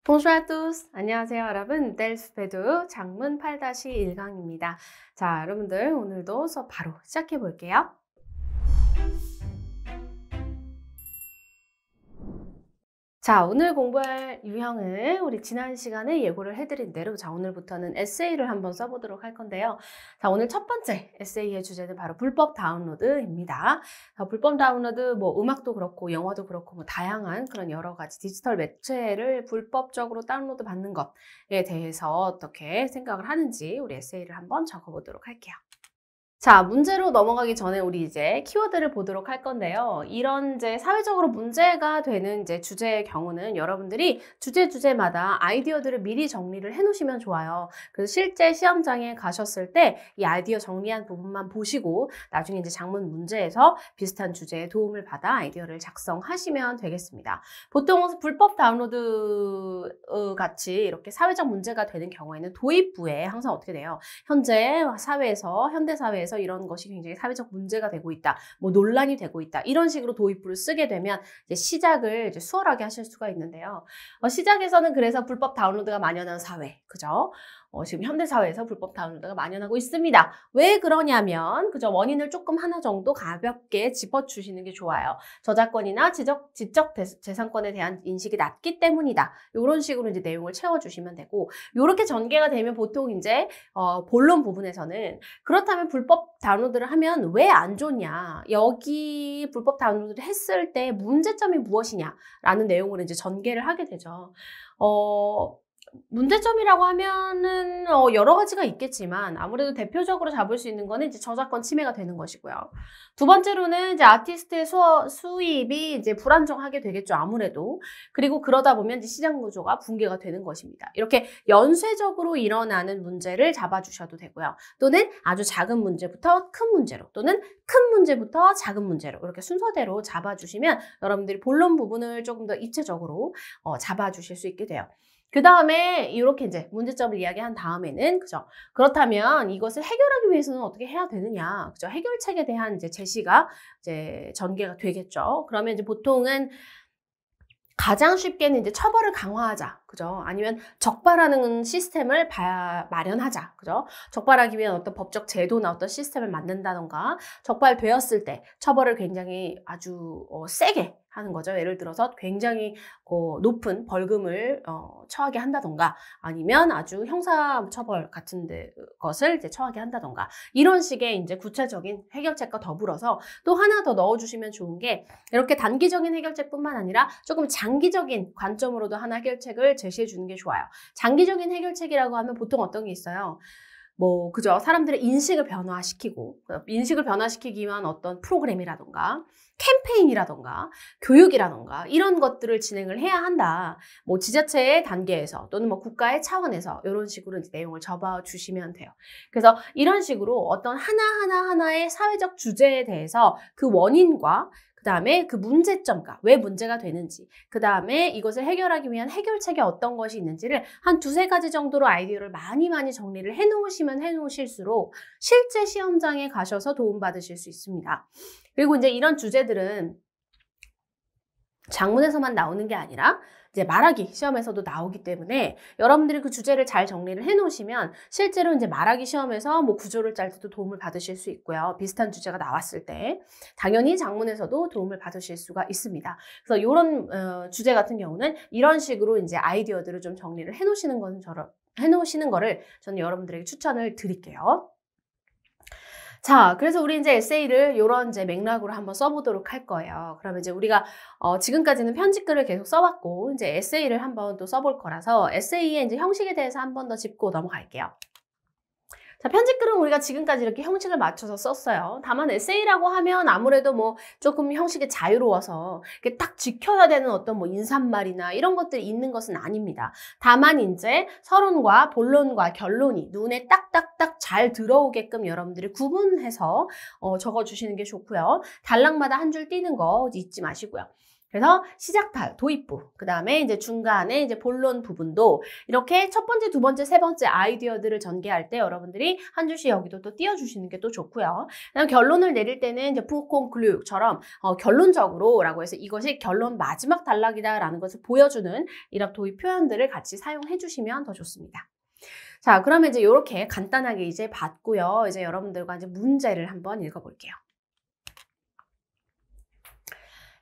Bonjour à tous. 안녕하세요, 여러분. 델스페드 장문 8-1강입니다. 자, 여러분들 오늘도 수업 바로 시작해 볼게요. 자, 오늘 공부할 유형을 우리 지난 시간에 예고를 해드린 대로 오늘부터는 에세이를 한번 써보도록 할 건데요. 자, 오늘 첫 번째 에세이의 주제는 바로 불법 다운로드입니다. 자, 불법 다운로드 음악도 그렇고 영화도 그렇고 다양한 그런 여러 가지 디지털 매체를 불법적으로 다운로드 받는 것에 대해서 어떻게 생각을 하는지 우리 에세이를 한번 적어보도록 할게요. 자, 문제로 넘어가기 전에 우리 이제 키워드를 보도록 할 건데요. 이런 이제 사회적으로 문제가 되는 이제 주제의 경우는 여러분들이 주제마다 아이디어들을 미리 정리를 해 놓으시면 좋아요. 그래서 실제 시험장에 가셨을 때 이 아이디어 정리한 부분만 보시고 나중에 이제 작문 문제에서 비슷한 주제에 도움을 받아 아이디어를 작성하시면 되겠습니다. 보통 불법 다운로드 같이 이렇게 사회적 문제가 되는 경우에는 도입부에 항상 어떻게 돼요? 현재 현대 사회에서 이런 것이 굉장히 사회적 문제가 되고 있다, 논란이 되고 있다, 이런 식으로 도입부를 쓰게 되면 이제 시작을 이제 수월하게 하실 수가 있는데요. 시작에서는 그래서 불법 다운로드가 만연한 사회, 그죠? 지금 현대 사회에서 불법 다운로드가 만연하고 있습니다. 왜 그러냐면, 그죠? 원인을 조금 하나 정도 가볍게 짚어주시는 게 좋아요. 저작권이나 지적 재산권에 대한 인식이 낮기 때문이다. 이런 식으로 이제 내용을 채워주시면 되고, 이렇게 전개가 되면 보통 이제 본론 부분에서는 그렇다면 불법 다운로드를 하면 왜 안 좋냐, 여기 불법 다운로드를 했을 때 문제점이 무엇이냐라는 내용으로 이제 전개를 하게 되죠. 문제점이라고 하면은 여러 가지가 있겠지만 아무래도 대표적으로 잡을 수 있는 거는 이제 저작권 침해가 되는 것이고요. 두 번째로는 이제 아티스트의 수입이 이제 불안정하게 되겠죠, 아무래도. 그리고 그러다 보면 이제 시장 구조가 붕괴가 되는 것입니다. 이렇게 연쇄적으로 일어나는 문제를 잡아주셔도 되고요. 또는 아주 작은 문제부터 큰 문제로, 또는 큰 문제부터 작은 문제로 이렇게 순서대로 잡아주시면 여러분들이 본론 부분을 조금 더 입체적으로 잡아주실 수 있게 돼요. 그 다음에 이렇게 이제 문제점을 이야기한 다음에는, 그죠? 그렇다면 이것을 해결하기 위해서는 어떻게 해야 되느냐, 그죠? 해결책에 대한 이제 제시가 이제 전개가 되겠죠. 그러면 이제 보통은 가장 쉽게는 이제 처벌을 강화하자, 그죠? 아니면 적발하는 시스템을 마련하자, 그죠? 적발하기 위한 어떤 법적 제도나 어떤 시스템을 만든다던가, 적발되었을 때 처벌을 굉장히 아주 세게 하는 거죠. 예를 들어서 굉장히 높은 벌금을 처하게 한다던가, 아니면 아주 형사처벌 같은 것을 이제 처하게 한다던가, 이런 식의 이제 구체적인 해결책과 더불어서 또 하나 더 넣어주시면 좋은 게, 이렇게 단기적인 해결책뿐만 아니라 조금 장기적인 관점으로도 하나 해결책을 제시해 주는 게 좋아요. 장기적인 해결책이라고 하면 보통 어떤 게 있어요? 그죠? 사람들의 인식을 변화시키기 위한 어떤 프로그램이라던가, 캠페인이라던가, 교육이라던가, 이런 것들을 진행을 해야 한다. 지자체의 단계에서 또는 국가의 차원에서 이런 식으로 이제 내용을 접어주시면 돼요. 그래서 이런 식으로 어떤 하나의 사회적 주제에 대해서 그 원인과 그 다음에 그 문제점과 왜 문제가 되는지, 그 다음에 이것을 해결하기 위한 해결책이 어떤 것이 있는지를 한 두세 가지 정도로 아이디어를 많이 정리를 해놓으시면 해놓으실수록 실제 시험장에 가셔서 도움받으실 수 있습니다. 그리고 이제 이런 주제들은 작문에서만 나오는 게 아니라 이제 말하기 시험에서도 나오기 때문에 여러분들이 그 주제를 잘 정리를 해놓으시면 실제로 이제 말하기 시험에서 구조를 짤 때도 도움을 받으실 수 있고요. 비슷한 주제가 나왔을 때 당연히 작문에서도 도움을 받으실 수가 있습니다. 그래서 이런 주제 같은 경우는 이런 식으로 이제 아이디어들을 좀 정리를 해놓으시는 거를 저는 여러분들에게 추천을 드릴게요. 자, 그래서 우리 이제 에세이를 요런 이제 맥락으로 한번 써보도록 할 거예요. 그러면 이제 우리가 지금까지는 편집글을 계속 써왔고 이제 에세이를 한번 또 써볼 거라서 에세이의 이제 형식에 대해서 한번 더 짚고 넘어갈게요. 자, 편집글은 우리가 지금까지 이렇게 형식을 맞춰서 썼어요. 다만 에세이라고 하면 아무래도 조금 형식이 자유로워서 이렇게 딱 지켜야 되는 어떤 인사말이나 이런 것들이 있는 것은 아닙니다. 다만 이제 서론과 본론과 결론이 눈에 딱딱딱 잘 들어오게끔 여러분들이 구분해서 적어주시는 게 좋고요. 단락마다 한 줄 띄는 거 잊지 마시고요. 그래서 시작 도입부, 그 다음에 이제 중간에 이제 본론 부분도 이렇게 첫 번째, 두 번째, 세 번째 아이디어들을 전개할 때 여러분들이 한 줄씩 여기도 또 띄워주시는 게 또 좋고요. 그다음 결론을 내릴 때는 이제 pour conclure처럼 결론적으로라고 해서 이것이 결론 마지막 단락이다라는 것을 보여주는 이런 도입 표현들을 같이 사용해 주시면 더 좋습니다. 자, 그러면 이제 이렇게 간단하게 이제 봤고요. 이제 여러분들과 이제 문제를 한번 읽어볼게요.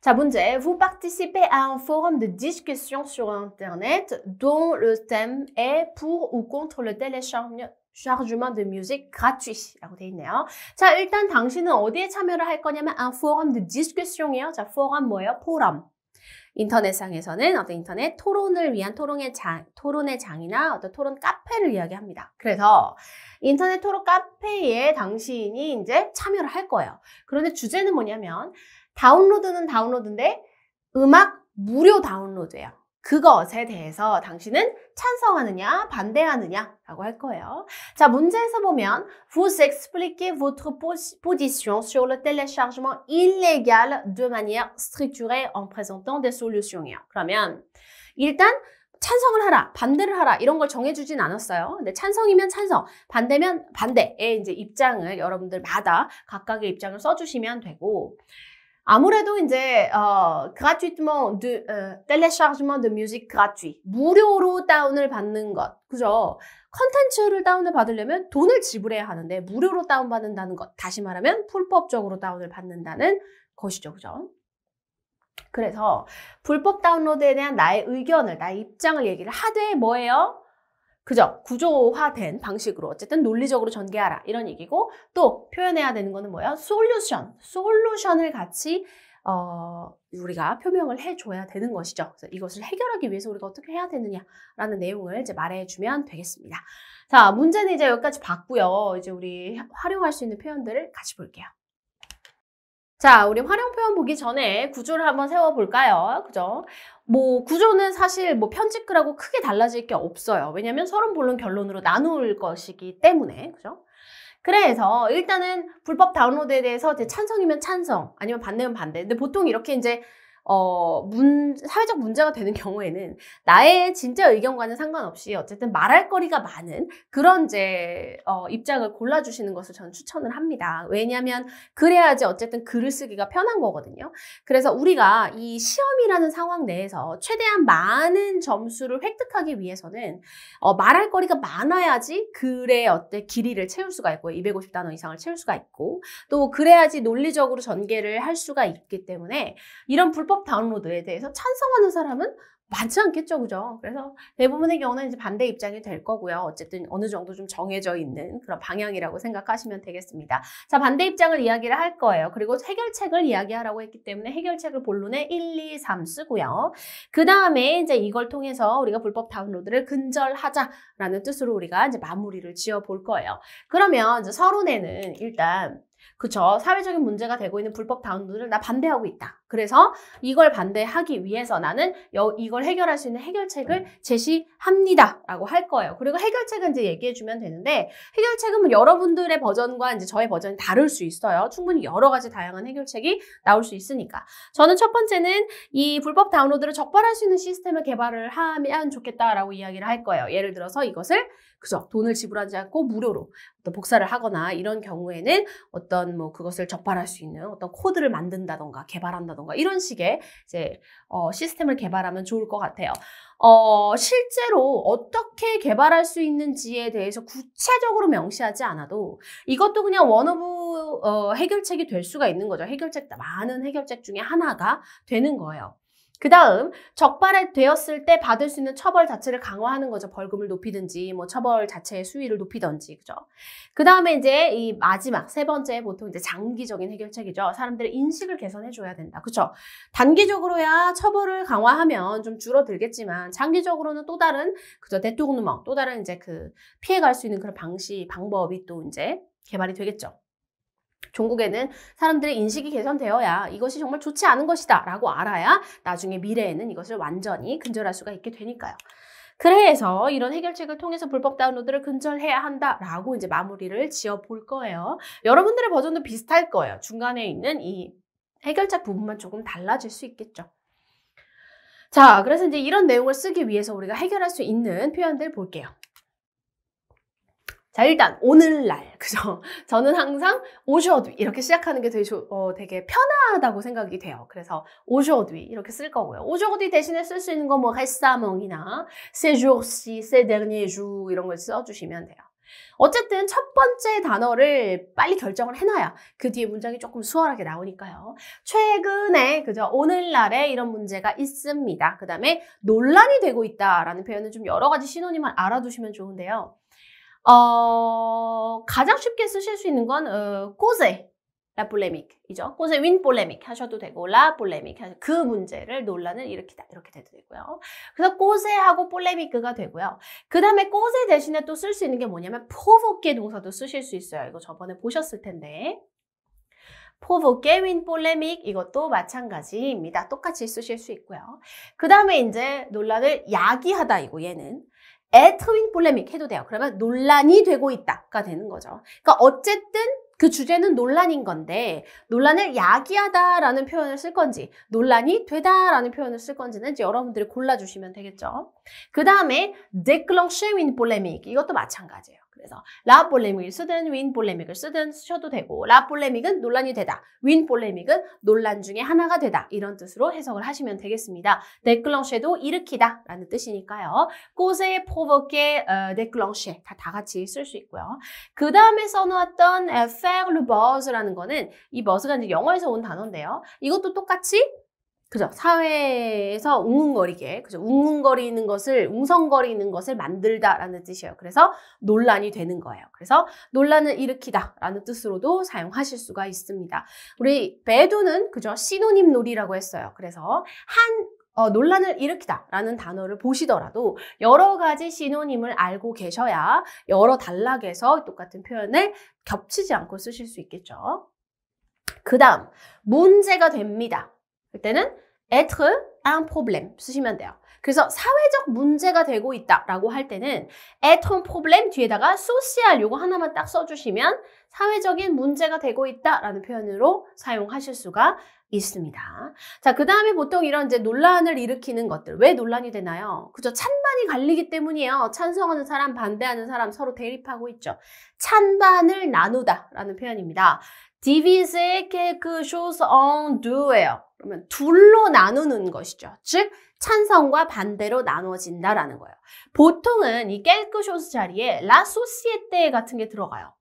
자, 문제. Vous participez à un forum de discussion sur Internet dont le thème est pour ou contre le téléchargement de musique gratuit 라고 돼 있네요. 자, 일단 당신은 어디에 참여를 할 거냐면 un forum de discussion이에요. 자, forum 뭐예요? 포럼. 인터넷상에서는 어떤 인터넷 토론을 위한 토론의 장이나 어떤 토론 카페를 이야기합니다. 그래서 인터넷 토론 카페에 당신이 이제 참여를 할 거예요. 그런데 주제는 뭐냐면 다운로드는 다운로드인데 음악 무료 다운로드예요. 그것에 대해서 당신은 찬성하느냐 반대하느냐라고 할 거예요. 자, 문제에서 보면 Vous expliquez votre position sur le téléchargement illégal de manière structurée en présentant des solutions. 그러면 일단 찬성을 하라, 반대를 하라 이런 걸 정해주진 않았어요. 근데 찬성이면 찬성, 반대면 반대의 이제 입장을 여러분들마다 각각의 입장을 써주시면 되고. 아무래도 이제 gratuitement téléchargement de musique gratuit 무료로 다운을 받는 것, 그죠? 컨텐츠를 다운을 받으려면 돈을 지불해야 하는데 무료로 다운받는다는 것, 다시 말하면 불법적으로 다운을 받는다는 것이죠, 그죠? 그래서 불법 다운로드에 대한 나의 의견을, 나의 입장을 얘기를 하되 뭐예요? 그죠? 구조화된 방식으로 어쨌든 논리적으로 전개하라 이런 얘기고, 또 표현해야 되는 거는 뭐야? 솔루션을 같이 우리가 표명을 해줘야 되는 것이죠. 그래서 이것을 해결하기 위해서 우리가 어떻게 해야 되느냐라는 내용을 이제 말해주면 되겠습니다. 자, 문제는 이제 여기까지 봤고요. 이제 우리 활용할 수 있는 표현들을 같이 볼게요. 자, 우리 활용 표현 보기 전에 구조를 한번 세워볼까요? 그죠? 뭐, 구조는 사실 뭐 편집글하고 크게 달라질 게 없어요. 왜냐면 서론, 본론, 결론으로 나눌 것이기 때문에. 그죠? 그래서 일단은 불법 다운로드에 대해서 찬성이면 찬성, 아니면 반대면 반대. 근데 보통 이렇게 이제 사회적 문제가 되는 경우에는 나의 진짜 의견과는 상관없이 어쨌든 말할 거리가 많은 그런 이제 입장을 골라주시는 것을 저는 추천을 합니다. 왜냐하면 그래야지 어쨌든 글을 쓰기가 편한 거거든요. 그래서 우리가 이 시험이라는 상황 내에서 최대한 많은 점수를 획득하기 위해서는 말할 거리가 많아야지 글의 어떤 길이를 채울 수가 있고 250단어 이상을 채울 수가 있고, 또 그래야지 논리적으로 전개를 할 수가 있기 때문에 이런 불법 다운로드에 대해서 찬성하는 사람은 많지 않겠죠, 그죠? 그래서 대부분의 경우는 이제 반대 입장이 될 거고요. 어쨌든 어느 정도 좀 정해져 있는 그런 방향이라고 생각하시면 되겠습니다. 자, 반대 입장을 이야기를 할 거예요. 그리고 해결책을 이야기하라고 했기 때문에 해결책을 본론에 1, 2, 3 쓰고요. 그 다음에 이제 이걸 통해서 우리가 불법 다운로드를 근절하자라는 뜻으로 우리가 이제 마무리를 지어 볼 거예요. 그러면 이제 서론에는 일단 그쵸. 사회적인 문제가 되고 있는 불법 다운로드를 나 반대하고 있다. 그래서 이걸 반대하기 위해서 나는 이걸 해결할 수 있는 해결책을 제시합니다. 라고 할 거예요. 그리고 해결책은 이제 얘기해주면 되는데, 해결책은 뭐 여러분들의 버전과 이제 저의 버전이 다를 수 있어요. 충분히 여러 가지 다양한 해결책이 나올 수 있으니까. 저는 첫 번째는 이 불법 다운로드를 적발할 수 있는 시스템을 개발을 하면 좋겠다라고 이야기를 할 거예요. 예를 들어서 이것을 그죠. 돈을 지불하지 않고 무료로 어떤 복사를 하거나 이런 경우에는 어떤 뭐 그것을 적발할 수 있는 어떤 코드를 만든다던가 개발한다던가 이런 식의 이제 시스템을 개발하면 좋을 것 같아요. 실제로 어떻게 개발할 수 있는지에 대해서 구체적으로 명시하지 않아도 이것도 그냥 원오브 해결책이 될 수가 있는 거죠. 많은 해결책 중에 하나가 되는 거예요. 그 다음 적발되었을 때 받을 수 있는 처벌 자체를 강화하는 거죠. 벌금을 높이든지 뭐 처벌 자체의 수위를 높이든지, 그죠? 그 다음에 이제 이 마지막 세 번째 보통 이제 장기적인 해결책이죠. 사람들의 인식을 개선해 줘야 된다, 그죠? 단기적으로야 처벌을 강화하면 좀 줄어들겠지만 장기적으로는 또 다른 그죠? 대토그누먼 또 다른 이제 그 피해갈 수 있는 그런 방법이 또 이제 개발이 되겠죠. 종국에는 사람들의 인식이 개선되어야 이것이 정말 좋지 않은 것이다 라고 알아야 나중에 미래에는 이것을 완전히 근절할 수가 있게 되니까요. 그래서 이런 해결책을 통해서 불법 다운로드를 근절해야 한다라고 이제 마무리를 지어 볼 거예요. 여러분들의 버전도 비슷할 거예요. 중간에 있는 이 해결책 부분만 조금 달라질 수 있겠죠. 자, 그래서 이제 이런 내용을 쓰기 위해서 우리가 해결할 수 있는 표현들 볼게요. 자, 일단 오늘날, 그죠? 저는 항상 aujourd'hui 이렇게 시작하는 게 되게 편하다고 생각이 돼요. 그래서 aujourd'hui 이렇게 쓸 거고요. aujourd'hui 대신에 쓸 수 있는 거 뭐 récemment이나 ces jours-ci, ces derniers jours 이런 걸 써주시면 돼요. 어쨌든 첫 번째 단어를 빨리 결정을 해놔야 그 뒤에 문장이 조금 수월하게 나오니까요. 최근에, 그죠? 오늘날에 이런 문제가 있습니다. 그 다음에 논란이 되고 있다라는 표현은 좀 여러 가지 시노님을 알아두시면 좋은데요. 가장 쉽게 쓰실 수 있는 건 causer, la polémique이죠. causer une polémique 하셔도 되고 la polémique 그 문제를 논란을 일으키다 이렇게 돼도 되고요. 그래서 causer하고 polémique가 되고요. 그 다음에 causer 대신에 또 쓸 수 있는 게 뭐냐면 provoquer 동사도 쓰실 수 있어요. 이거 저번에 보셨을 텐데. provoquer une polémique 이것도 마찬가지입니다. 똑같이 쓰실 수 있고요. 그 다음에 이제 논란을 야기하다 이고 얘는 être une polémique 해도 돼요. 그러면 논란이 되고 있다가 되는 거죠. 그러니까 어쨌든 그 주제는 논란인 건데 논란을 야기하다라는 표현을 쓸 건지 논란이 되다라는 표현을 쓸 건지는 이제 여러분들이 골라주시면 되겠죠. 그 다음에 déclencher une polémique 이것도 마찬가지예요. 그래서 la polémique를 쓰든 win polémique를 쓰든 쓰셔도 되고 la polémique은 논란이 되다, win polémique은 논란 중에 하나가 되다 이런 뜻으로 해석을 하시면 되겠습니다. déclencher도 일으키다 라는 뜻이니까요. causer, provoquer, déclencher 다 같이 쓸 수 있고요. 그 다음에 써놓았던 faire le buzz라는 거는 이 buzz가 이제 영어에서 온 단어인데요. 이것도 똑같이 그죠? 사회에서 웅웅거리게, 그죠? 웅웅거리는 것을, 웅성거리는 것을 만들다라는 뜻이에요. 그래서 논란이 되는 거예요. 그래서 논란을 일으키다라는 뜻으로도 사용하실 수가 있습니다. 우리 배두는 그죠? 시노님 놀이라고 했어요. 그래서 논란을 일으키다라는 단어를 보시더라도 여러 가지 시노님을 알고 계셔야 여러 단락에서 똑같은 표현을 겹치지 않고 쓰실 수 있겠죠. 그 다음, 문제가 됩니다. 그때는 être un problème 쓰시면 돼요. 그래서 사회적 문제가 되고 있다라고 할 때는 être un problème 뒤에다가 social 요거 하나만 딱 써주시면 사회적인 문제가 되고 있다라는 표현으로 사용하실 수가 있습니다. 자, 그 다음에 보통 이런 이제 논란을 일으키는 것들. 왜 논란이 되나요? 그죠? 찬반이 갈리기 때문이에요. 찬성하는 사람, 반대하는 사람 서로 대립하고 있죠. 찬반을 나누다라는 표현입니다. diviser quelque chose en deux예요. 그러면 둘로 나누는 것이죠. 즉 찬성과 반대로 나누어진다라는 거예요. 보통은 이 quelque chose 자리에 la société 같은 게 들어가요.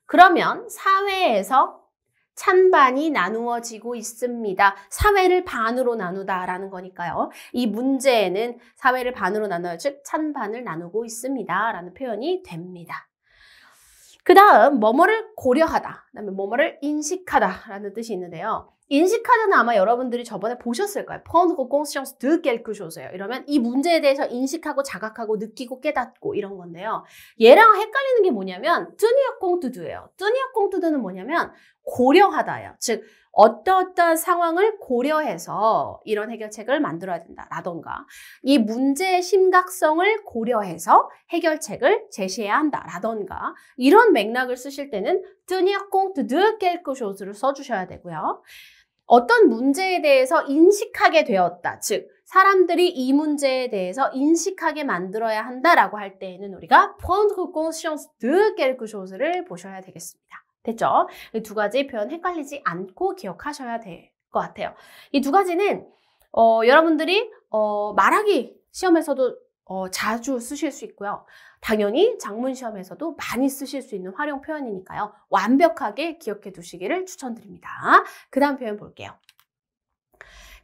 그러면 사회에서 찬반이 나누어지고 있습니다. 사회를 반으로 나누다라는 거니까요. 이 문제에는 사회를 반으로 나눠요. 즉 찬반을 나누고 있습니다. 라는 표현이 됩니다. 그 다음 뭐뭐를 고려하다, 그다음에 뭐뭐를 인식하다라는 뜻이 있는데요. 인식하다는 아마 여러분들이 저번에 보셨을 거예요. prendre conscience de quelque chose예요. 이러면 이 문제에 대해서 인식하고 자각하고 느끼고 깨닫고 이런 건데요. 얘랑 헷갈리는 게 뭐냐면 tenir compte de예요. tenir compte de는 뭐냐면 고려하다예요. 즉 어떠어떠한 상황을 고려해서 이런 해결책을 만들어야 된다라던가 이 문제의 심각성을 고려해서 해결책을 제시해야 한다라던가 이런 맥락을 쓰실 때는 tenir compte de quelque chose를 써주셔야 되고요. 어떤 문제에 대해서 인식하게 되었다. 즉 사람들이 이 문제에 대해서 인식하게 만들어야 한다라고 할 때에는 우리가 prendre conscience de quelque chose를 보셔야 되겠습니다. 됐죠? 이 두 가지 표현 헷갈리지 않고 기억하셔야 될 것 같아요. 이 두 가지는 여러분들이 말하기 시험에서도 자주 쓰실 수 있고요. 당연히 작문 시험에서도 많이 쓰실 수 있는 활용 표현이니까요. 완벽하게 기억해 두시기를 추천드립니다. 그 다음 표현 볼게요.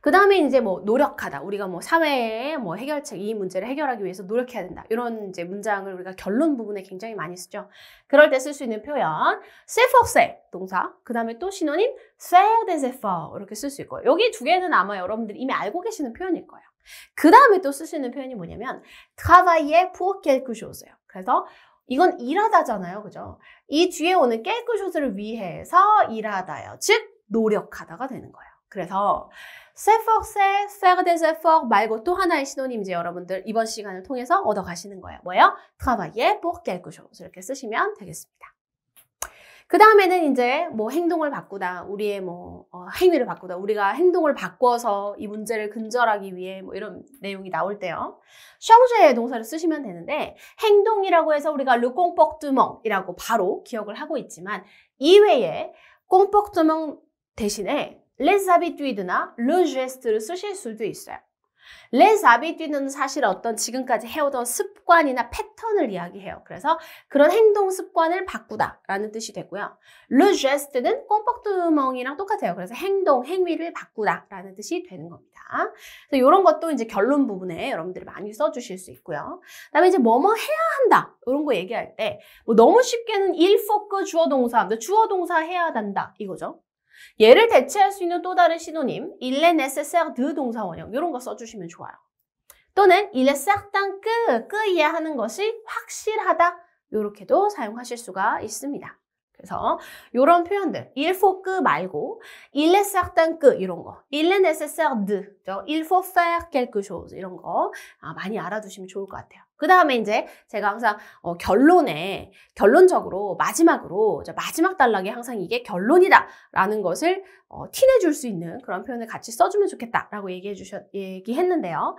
그 다음에 이제 뭐 노력하다. 우리가 뭐 사회의 뭐 해결책, 이 문제를 해결하기 위해서 노력해야 된다. 이런 이제 문장을 우리가 결론 부분에 굉장히 많이 쓰죠. 그럴 때 쓸 수 있는 표현, s'efforcer 동사. 그 다음에 또 시노님 faire des efforts 이렇게 쓸 수 있고요. 여기 두 개는 아마 여러분들이 이미 알고 계시는 표현일 거예요. 그 다음에 또 쓸 수 있는 표현이 뭐냐면 travailler pour quelque chose예요. 그래서 이건 일하다잖아요. 그죠? 이 뒤에 오는 quelque chose를 위해서 일하다요. 즉 노력하다가 되는 거예요. 그래서 s'efforcer, faire des efforts 말고 또 하나의 시노님 이제 여러분들 이번 시간을 통해서 얻어가시는 거예요. 뭐예요? travailler pour quelque chose 이렇게 쓰시면 되겠습니다. 그 다음에는 이제 뭐 행동을 바꾸다, 우리의 뭐 행위를 바꾸다, 우리가 행동을 바꿔서 이 문제를 근절하기 위해 뭐 이런 내용이 나올 때요. 샹제의 동사를 쓰시면 되는데 행동이라고 해서 우리가 le comportement이라고 바로 기억을 하고 있지만 이외에 comportement 대신에 les habitudes나 le geste를 쓰실 수도 있어요. les habitudes는 사실 어떤 지금까지 해오던 습관이나 패턴을 이야기해요. 그래서 그런 행동 습관을 바꾸다라는 뜻이 되고요. le geste는 comportement이랑 똑같아요. 그래서 행동, 행위를 바꾸다라는 뜻이 되는 겁니다. 그래서 이런 것도 이제 결론 부분에 여러분들이 많이 써주실 수 있고요. 그다음에 이제 뭐뭐 해야 한다 이런 거 얘기할 때 뭐 너무 쉽게는 il faut que 주어 동사, 주어 동사 해야 한다 이거죠. 얘를 대체할 수 있는 또 다른 시노님, il est nécessaire de 동사 원형 이런 거 써주시면 좋아요. 또는 il est certain que 하는 것이 확실하다 이렇게도 사용하실 수가 있습니다. 그래서 이런 표현들, il faut que 말고 il est certain que 이런 거, il est nécessaire de, il faut faire quelque chose 이런 거 많이 알아두시면 좋을 것 같아요. 그 다음에 이제 제가 항상 결론적으로 마지막으로 마지막 단락에 항상 이게 결론이다 라는 것을 티내줄 수 있는 그런 표현을 같이 써주면 좋겠다라고 얘기했는데요.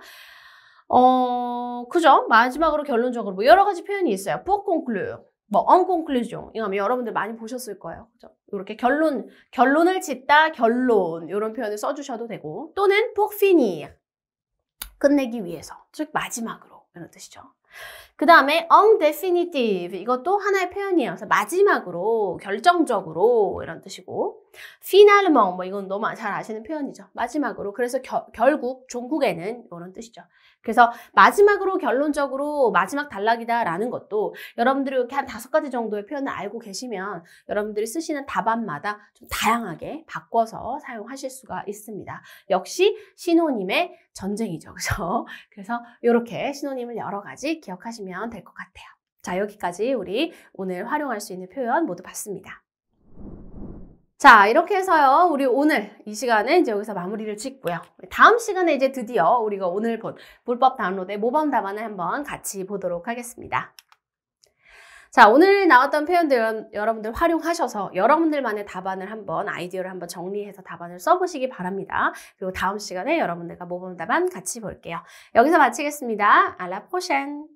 그죠? 마지막으로 결론적으로 뭐 여러 가지 표현이 있어요. pour conclure, 뭐 en conclusion 이거 하면 여러분들 많이 보셨을 거예요. 그죠? 이렇게 결론을 짓다, 결론 이런 표현을 써주셔도 되고 또는 pour finir, 끝내기 위해서, 즉 마지막으로 이런 뜻이죠. 그 다음에 en définitive 이것도 하나의 표현이에요. 그래서 마지막으로, 결정적으로 이런 뜻이고 finalement 뭐 이건 너무 잘 아시는 표현이죠. 마지막으로, 그래서 결국, 종국에는 이런 뜻이죠. 그래서 마지막으로, 결론적으로, 마지막 단락이다 라는 것도 여러분들이 이렇게 한 5가지 정도의 표현을 알고 계시면 여러분들이 쓰시는 답안마다 좀 다양하게 바꿔서 사용하실 수가 있습니다. 역시 시노님의 전쟁이죠. 그죠? 그래서 이렇게 시노님을 여러 가지 기억하시면 될 것 같아요. 자, 여기까지 우리 오늘 활용할 수 있는 표현 모두 봤습니다. 자, 이렇게 해서요, 우리 오늘 이 시간은 이제 여기서 마무리를 짓고요. 다음 시간에 이제 드디어 우리가 오늘 본 불법 다운로드의 모범 답안을 한번 같이 보도록 하겠습니다. 자, 오늘 나왔던 표현들 여러분들 활용하셔서 여러분들만의 답안을 한번, 아이디어를 한번 정리해서 답안을 써보시기 바랍니다. 그리고 다음 시간에 여러분들과 모범 답안 같이 볼게요. 여기서 마치겠습니다. À la prochaine!